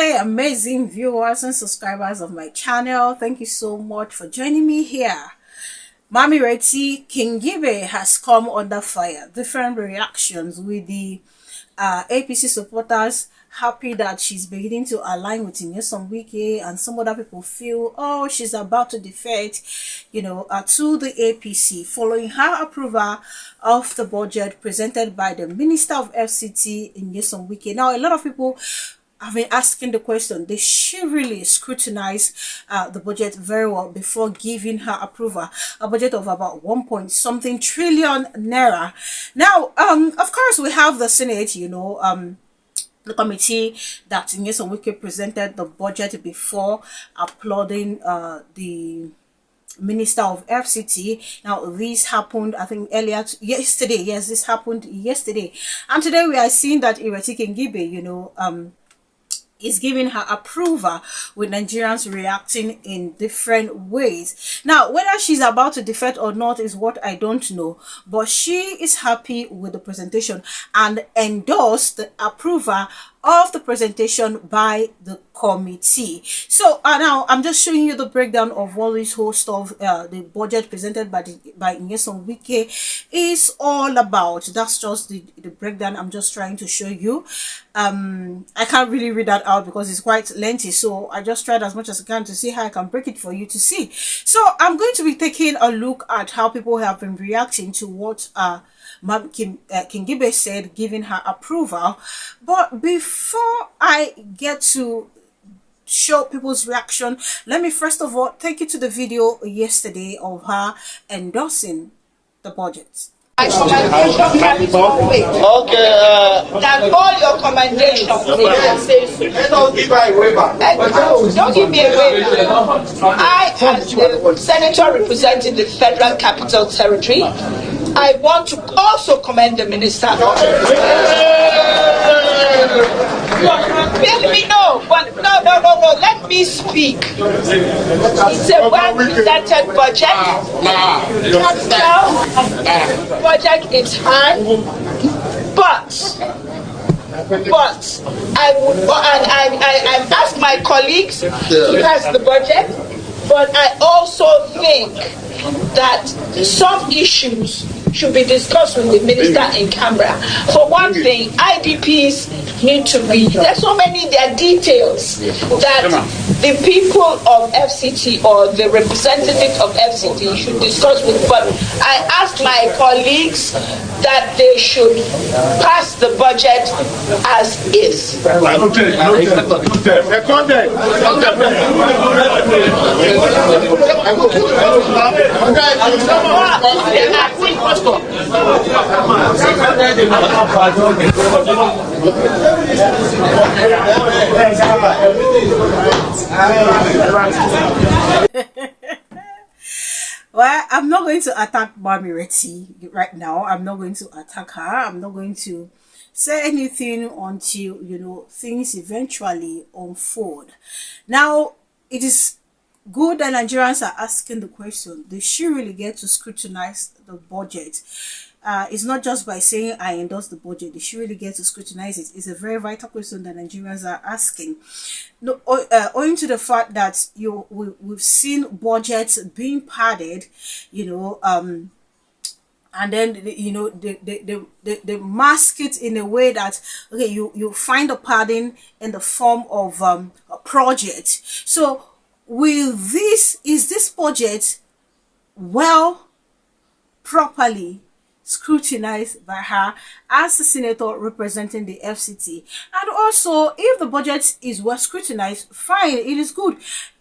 Hey, amazing viewers and subscribers of my channel. Thank you so much for joining me here. Mami Reti Kingibe has come under fire. Different reactions with the APC supporters happy that she's beginning to align with Nyesom Wike, and some other people feel, oh, she's about to defect, to the APC following her approval of the budget presented by the Minister of FCT Nyesom Wike. Now, a lot of people I've been asking the question, did she really scrutinize the budget very well before giving her approval? A budget of about 1 point something trillion naira. Now, of course, we have the Senate, the committee that Nyesom Wike presented the budget before applauding the Minister of FCT. Now, this happened, I think, yesterday. Yes, this happened yesterday. And today we are seeing that IRETI Alingn, is giving her approval, with Nigerians reacting in different ways. Now, whether she's about to defect or not is what I don't know, but she is happy with the presentation and endorsed the approval of the presentation by the committee. So now I'm just showing you the breakdown of what this whole stuff, the budget presented by Nyesom Wike is all about. That's just the breakdown I'm just trying to show you. I can't really read that out because it's quite lengthy, so I just tried as much as I can to see how I can break it for you to see. So I'm going to be taking a look at how people have been reacting to what Kingibe said, giving her approval. But before I get to show people's reaction, let me first of all take you to the video yesterday of her endorsing the budget. My commendation carries more weight than all your commendations. Don't give me a waiver. I, as the senator representing the Federal Capital Territory, I want to also commend the minister. Let me know, but no, let me speak. It's a well-presented budget. Budget is high, but I would, and I ask my colleagues to pass the budget, but I also think that some issues should be discussed with the minister in camera. For one thing, IDPs need to be, there's so many, there are details that the people of FCT or the representatives of FCT should discuss with, but I asked my colleagues that they should pass the budget as is. Well, I'm not going to attack Mami Reti right now. I'm not going to attack her. I'm not going to say anything until things eventually unfold. Now, it is good that Nigerians are asking the question, did she really get to scrutinize the budget? It's not just by saying I endorse the budget. Did she really get to scrutinize it? It's a very vital question that Nigerians are asking. No, owing to the fact that we've seen budgets being padded, and then they mask it in a way that, okay, you find the padding in the form of a project. So with this, is this budget well properly scrutinized by her as the senator representing the FCT? And also, if the budget is well scrutinized, fine, it is good.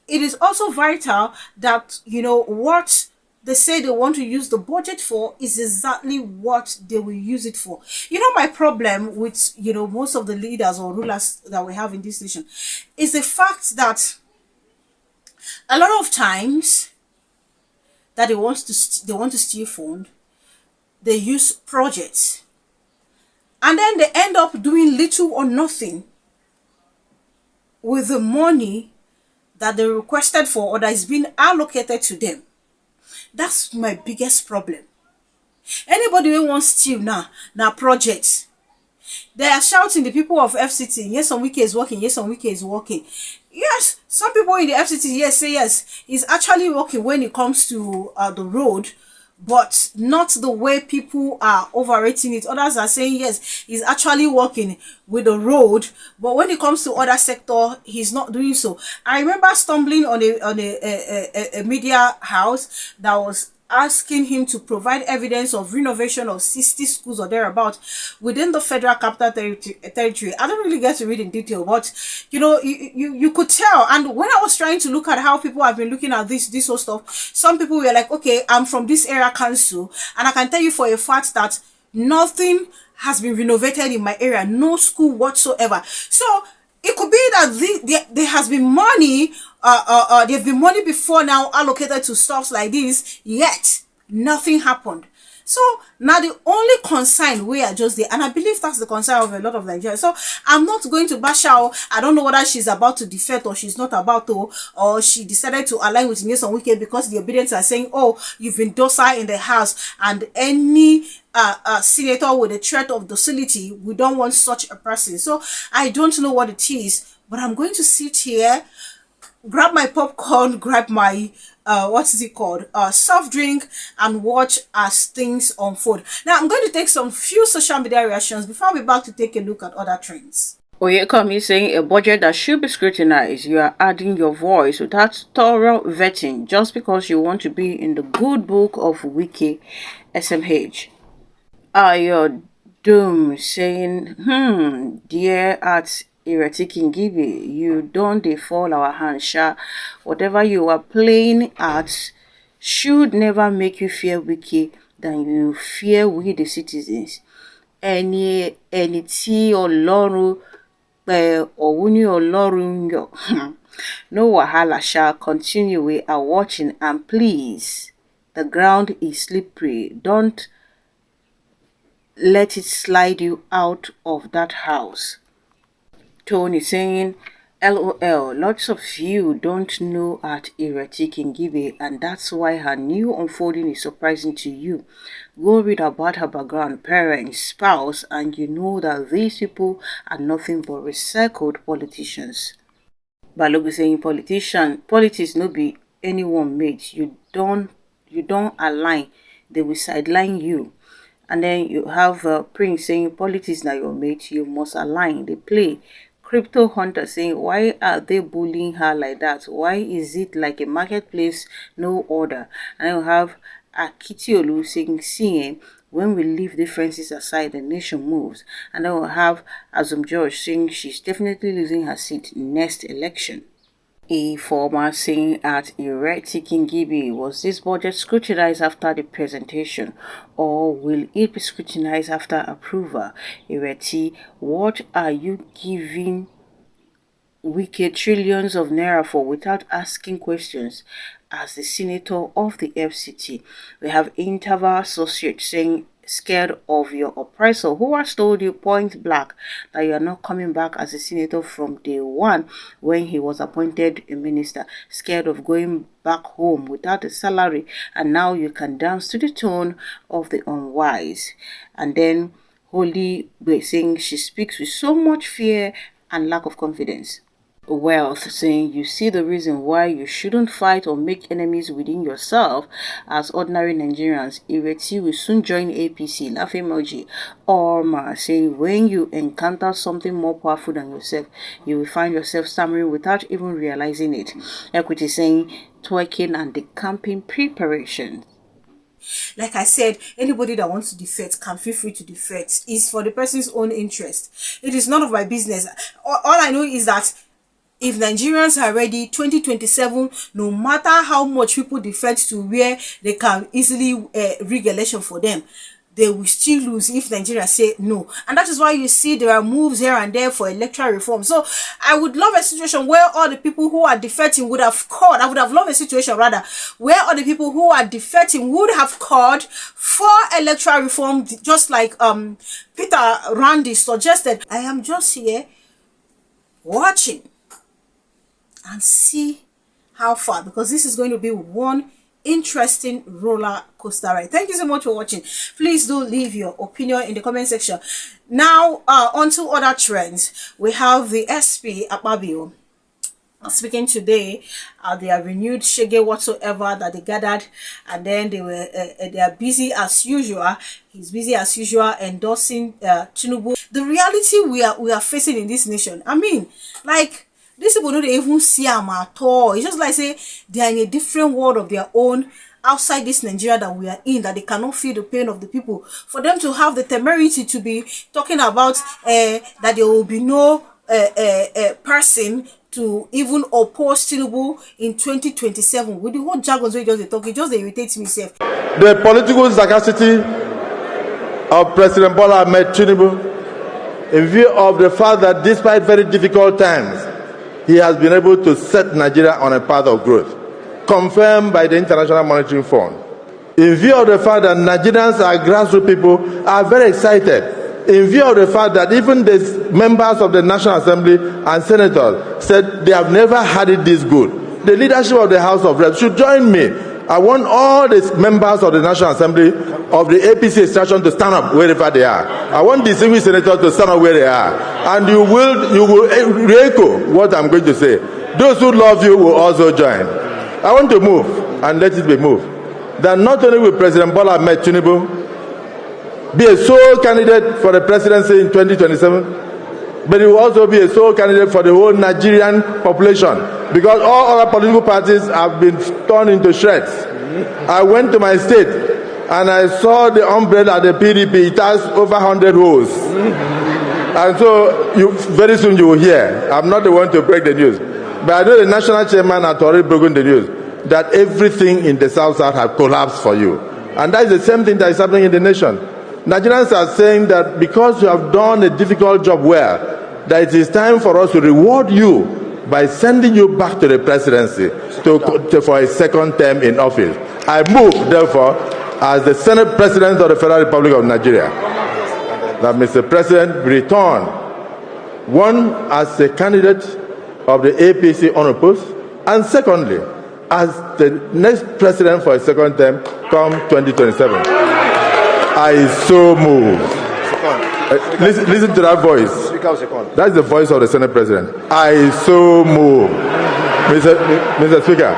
It is also vital that what they say they want to use the budget for is exactly what they will use it for. My problem with most of the leaders or rulers that we have in this nation is the fact that a lot of times that they want to steal fund, they use projects, and then they end up doing little or nothing with the money that they requested for or that is being allocated to them. That's my biggest problem. Anybody who wants steal now projects, They are shouting, the people of FCT, yes, on Wike is working, yes, on Wike is working. Yes, some people in the FCT, yes, say yes, he's actually working when it comes to the road, but not the way people are overrating it. Others are saying yes, he's actually working with the road, but when it comes to other sector, he's not doing so. I remember stumbling on a media house that was asking him to provide evidence of renovation of 60 schools or thereabout within the Federal Capital Territory. I don't really get to read in detail, but you know, you could tell. And when I was trying to look at how people have been looking at this whole stuff, some people were like, okay, I'm from this area council, and I can tell you for a fact that nothing has been renovated in my area, no school whatsoever. So it could be that there has been money, there's been money before now allocated to stuff like this, yet nothing happened. So now the only concern we are just there, and I believe that's the concern of a lot of Nigerians. So I'm not going to bash out. I don't know whether she's about to defect or she's not about to, or she decided to align with Nyesom Wike because the Obidients are saying, oh, you've been docile in the house, and any senator with a threat of docility, we don't want such a person. So I don't know what it is, but I'm going to sit here, grab my popcorn, grab my what is it called, soft drink, and watch as things unfold. Now I'm going to take some few social media reactions before I'll be back to take a look at other trends. Oyekam is saying a budget that should be scrutinized. You are adding your voice without thorough vetting just because you want to be in the good book of Wiki SMH. Your doom saying, dear at IRETI Align, you don't default our hands, sha. Whatever you are playing at should never make you fear Wike than you fear we the citizens. Any tí Ọlọ́run pé òun ni Ọlọ́run yọ. No wahala shall continue. We are watching, and please, the ground is slippery. Don't let it slide you out of that house. Tony saying, LOL, lots of you don't know at IRETI Align, and that's why her new unfolding is surprising to you. Go read about her background, parents, spouse, and you know that these people are nothing but recycled politicians. Balogu saying, politics no be anyone mate. You don't align, they will sideline you. And then you have Prince saying, politics now your mate, you must align. They play. Crypto Hunter saying, why are they bullying her like that? Why is it like a marketplace, no order? And then you have Akitiolu saying, seeing, when we leave differences aside, the nation moves. And then we'll have Azum George saying she's definitely losing her seat next election. A former saying at IRETI Align, was this budget scrutinized after the presentation, or will it be scrutinized after approval? IRETI, what are you giving Wike trillions of naira for without asking questions? As the senator of the FCT, we have Interval Associate saying, scared of your oppressor who has told you point blank that you are not coming back as a senator from day one when he was appointed a minister, scared of going back home without a salary, and now you can dance to the tune of the unwise. And then Holy saying she speaks with so much fear and lack of confidence. Wealth saying, you see the reason why you shouldn't fight or make enemies within yourself as ordinary Nigerians. IRETI will soon join APC. Laugh emoji. Orma saying, when you encounter something more powerful than yourself, you will find yourself stammering without even realizing it. Equity saying, twerking and the camping preparation. Like I said, anybody that wants to defect can feel free to defect. It's for the person's own interest. It is none of my business. All I know is that if Nigerians are ready, 2027, no matter how much people defect to where they can easily rig election for them, they will still lose if Nigeria say no. And that is why you see there are moves here and there for electoral reform. So I would love a situation where all the people who are defecting would have called. I would have loved a situation rather where all the people who are defecting would have called for electoral reform, just like Peter Randy suggested. I am just here watching and see how far, because this is going to be one interesting roller coaster ride. Thank you so much for watching. Please do leave your opinion in the comment section. Now on to other trends. We have the SP Akpabio speaking today. They are renewed shege whatsoever that they gathered, and then they are busy as usual. He's busy as usual endorsing Tinubu. The reality we are facing in this nation, I mean, like, these people don't even see them at all. It's just like, say, they are in a different world of their own outside this Nigeria that we are in, that they cannot feel the pain of the people. For them to have the temerity to be talking about that there will be no person to even oppose Tinubu in 2027 with the whole jargon so just talk, it just irritates me self. The political sagacity of President Bola Ahmed Tinubu, in view of the fact that despite very difficult times, he has been able to set Nigeria on a path of growth, confirmed by the International Monetary Fund. In view of the fact that Nigerians are grassroots people, are very excited. In view of the fact that even the members of the National Assembly and senators said they have never had it this good, the leadership of the House of Reps should join me. I want all the members of the National Assembly of the APC extraction to stand up wherever they are. I want the single senators to stand up where they are. And you will echo what I'm going to say. Those who love you will also join. I want to move, and let it be moved, that not only will President Bola Ahmed Tinubu be a sole candidate for the presidency in 2027, but he will also be a sole candidate for the whole Nigerian population, because all other political parties have been torn into shreds. I went to my state and I saw the umbrella, the PDP, it has over 100 holes. And so very soon you will hear. I'm not the one to break the news, but I know the national chairman has already broken the news that everything in the South has collapsed for you. And that is the same thing that is happening in the nation. Nigerians are saying that because you have done a difficult job well, that it is time for us to reward you by sending you back to the presidency for a second term in office. I move, therefore, as the Senate President of the Federal Republic of Nigeria, that Mr. President return, one, as a candidate of the APC unopposed, and secondly, as the next president for a second term come 2027. I so move. Listen to that voice. That's the voice of the Senate President. I so move. Mr. Speaker.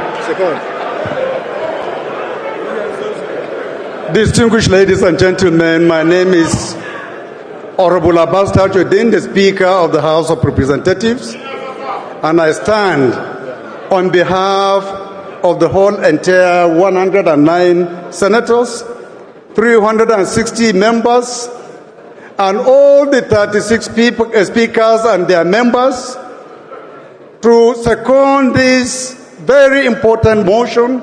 Distinguished ladies and gentlemen, my name is Honorable Abbas Tajuddin, the Speaker of the House of Representatives, and I stand on behalf of the whole entire 109 senators, 360 members, and all the 36 speakers and their members to second this very important motion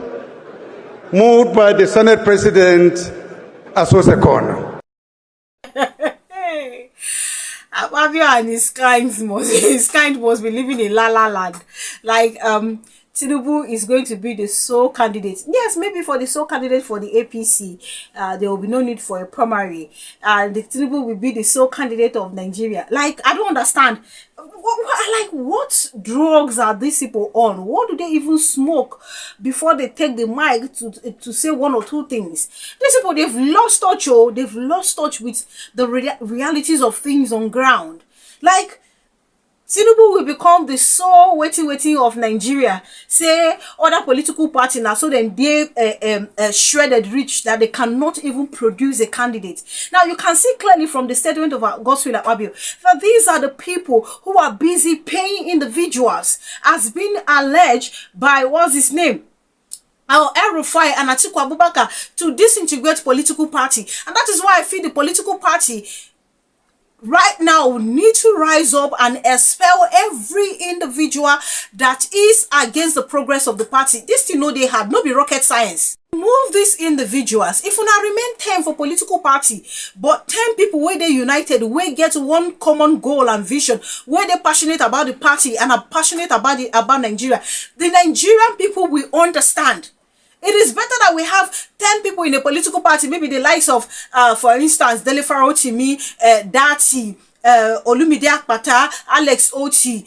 moved by the Senate President Asosakon. Ababio and his kind must be living in La La Land. Like Tinubu is going to be the sole candidate. Yes, maybe for the sole candidate for the APC, there will be no need for a primary. The Tinubu will be the sole candidate of Nigeria. Like, I don't understand. What drugs are these people on? What do they even smoke before they take the mic to say one or two things? These people, they've lost touch. They've lost touch with the realities of things on ground. Like, Tinubu will become the sole waiting of Nigeria. Say other political parties now, so then they shredded rich that they cannot even produce a candidate. Now you can see clearly from the statement of Godswill Akpabio that these are the people who are busy paying individuals, as been alleged by what's his name, our El-Rufai and Atiku Abubakar, to disintegrate political party. And that is why I feel the political party right now we need to rise up and expel every individual that is against the progress of the party. This thing no they have, no be rocket science. Move these individuals. If you now remain 10 for political party, but 10 people where they united, where get one common goal and vision, where they passionate about the party and are passionate about Nigeria, the Nigerian people will understand. It is better that we have 10 people in a political party, maybe the likes of, for instance, Dele Farotimi, Dati, Olumide Akpata, Alex Oti,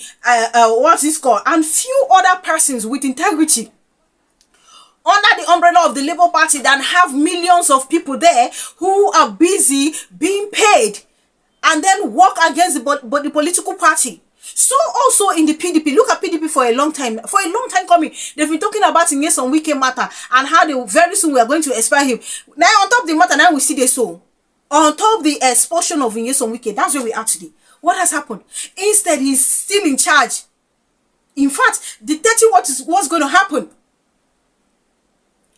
what's this called, and few other persons with integrity under the umbrella of the Labour Party than have millions of people there who are busy being paid and then work against the political party. So also in the PDP, look at PDP for a long time coming. They've been talking about Nyesom Wike matter and how they very soon we are going to expel him. Now on top of the matter, now we see the soul. On top of the expulsion of Nyesom Wike, that's where we are today. What has happened? Instead, he's still in charge. In fact, dictating what's going to happen.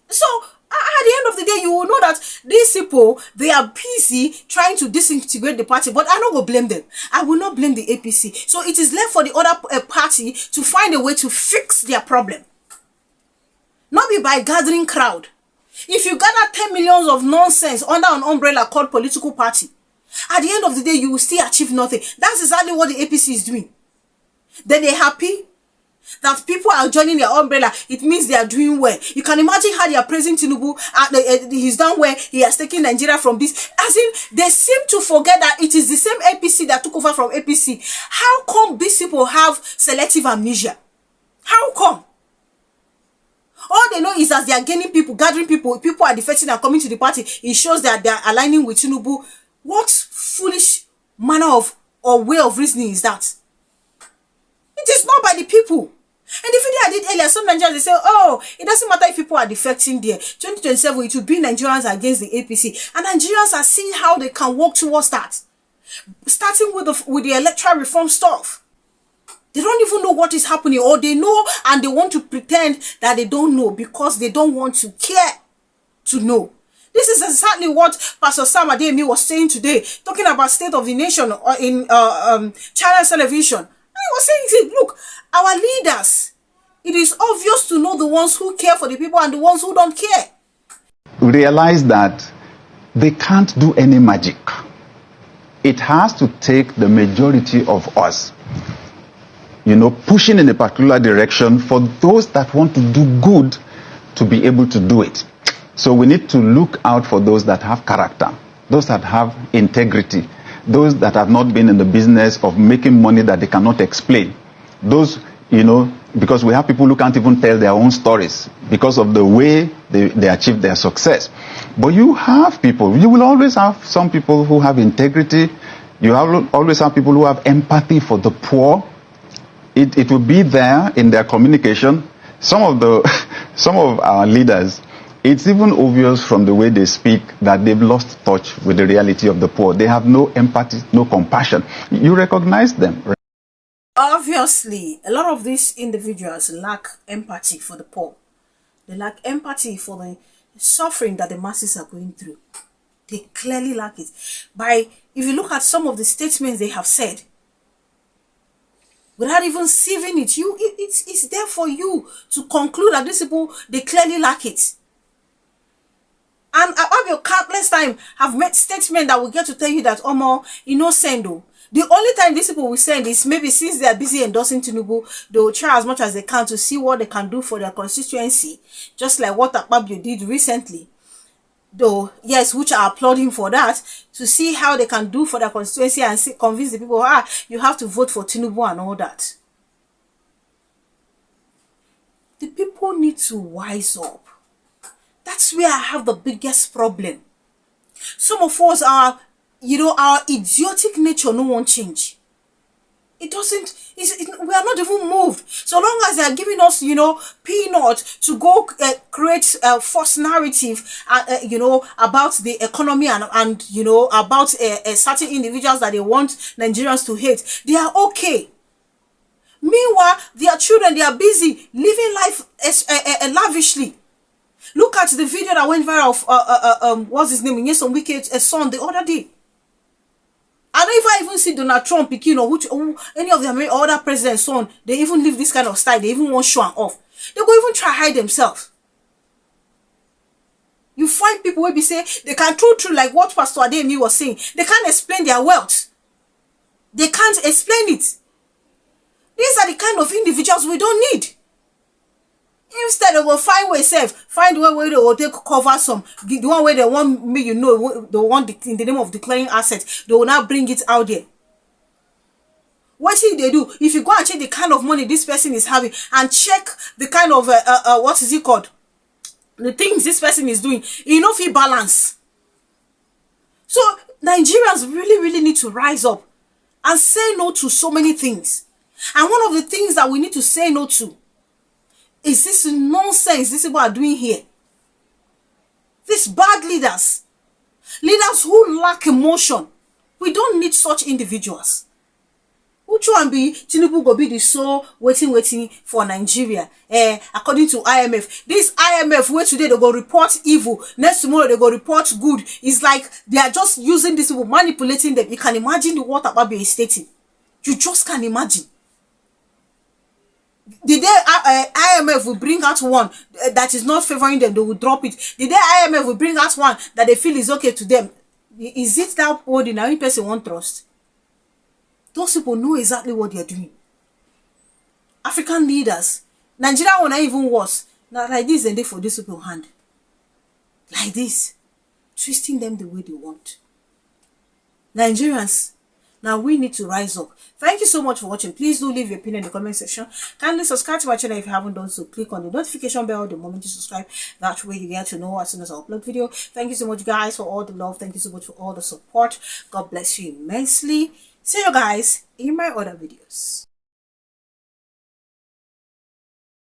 So, at the end of the day, you will know that these people, they are busy trying to disintegrate the party, but I'm not going to blame them. I will not blame the APC. So, it is left for the other party to find a way to fix their problem. Not be by gathering crowd. If you gather 10 millions of nonsense under an umbrella called political party, at the end of the day, you will still achieve nothing. That's exactly what the APC is doing. Then they're happy that people are joining their umbrella. It means they are doing well. You can imagine how they are praising Tinubu and he's done well. He has taken Nigeria from this. As in, they seem to forget that it is the same APC that took over from APC. How come these people have selective amnesia? How come? All they know is as they are gaining people, gathering people, people are defecting and coming to the party. It shows that they are aligning with Tinubu. What foolish manner of or way of reasoning is that? It is not by the people. And the video I did earlier, some Nigerians, they say, oh, it doesn't matter if people are defecting there. 2027, it will be Nigerians against the APC. And Nigerians are seeing how they can work towards that. Starting with the electoral reform stuff. They don't even know what is happening, or they know and they want to pretend that they don't know because they don't want to care to know. This is exactly what Pastor Sam Adeyemi was saying today, talking about state of the nation in China television. He was saying, look, our leaders, it is obvious to know the ones who care for the people and the ones who don't care. Realize that they can't do any magic. It has to take the majority of us, pushing in a particular direction for those that want to do good to be able to do it. So we need to look out for those that have character, those that have integrity, those that have not been in the business of making money that they cannot explain. Those, because we have people who can't even tell their own stories because of the way they achieve their success. But you will always have some people who have integrity. You always have people who have empathy for the poor. It will be there in their communication. Some of our leaders, it's even obvious from the way they speak that they've lost touch with the reality of the poor. They have no empathy, no compassion. You recognize them. Obviously, a lot of these individuals lack empathy for the poor. They lack empathy for the suffering that the masses are going through. They clearly lack it. If you look at some of the statements they have said, without even sieving it, it's there for you to conclude that these people, they clearly lack it. And I've countless time have met statements that will get to tell you that Omo, send though. The only time these people will send is maybe since they are busy endorsing Tinubu, they will try as much as they can to see what they can do for their constituency, just like what Akpabio did recently. Though, yes, which I applaud him for that, to see how they can do for their constituency and convince the people, you have to vote for Tinubu and all that. The people need to wise up. That's where I have the biggest problem. Some of us are, our idiotic nature no one change. It doesn't, we are not even moved. So long as they are giving us, peanuts to go create a false narrative, about the economy and about certain individuals that they want Nigerians to hate, they are okay. Meanwhile, their children, they are busy living life lavishly. Look at the video that went viral of, what's his name, Nyesom Wike's son the other day. I don't even see Donald Trump, any of the other president's son, they even live this kind of style. They even want show and off. They go even try hide themselves. You find people where they say they can true like what Pastor Adeyemi was saying. They can't explain their wealth. They can't explain it. These are the kind of individuals we don't need. Instead, they will find way they will take cover some. The one where they want me, they want in the name of declaring assets, they will now bring it out there. What should they do? If you go and check the kind of money this person is having and check the kind of what is it called? the things this person is doing, you know, feel balance. So Nigerians really need to rise up and say no to so many things. And one of the things that we need to say no to is this nonsense these people are doing here. These bad leaders who lack emotion. We don't need such individuals. Uchu and be Tinubu go be the so waiting for Nigeria. According to IMF, this IMF where today they go report evil, next tomorrow they go report good. It's like they are just using these people, manipulating them. You can imagine the what Ababi is stating. You just can't imagine. The day IMF will bring out one that is not favoring them, they will drop it. The day IMF will bring out one that they feel is okay to them, is it that ordinary person won't trust? Those people know exactly what they are doing. African leaders, Nigeria will not even worse. Now like this, and they for these people hand. Like this, twisting them the way they want. Nigerians, now we need to rise up. Thank you so much for watching. Please do leave your opinion in the comment section. Kindly subscribe to my channel if you haven't done so. Click on the notification bell the moment you subscribe. That way you get to know as soon as I upload video. Thank you so much, guys, for all the love. Thank you so much for all the support. God bless you immensely. See you guys in my other videos.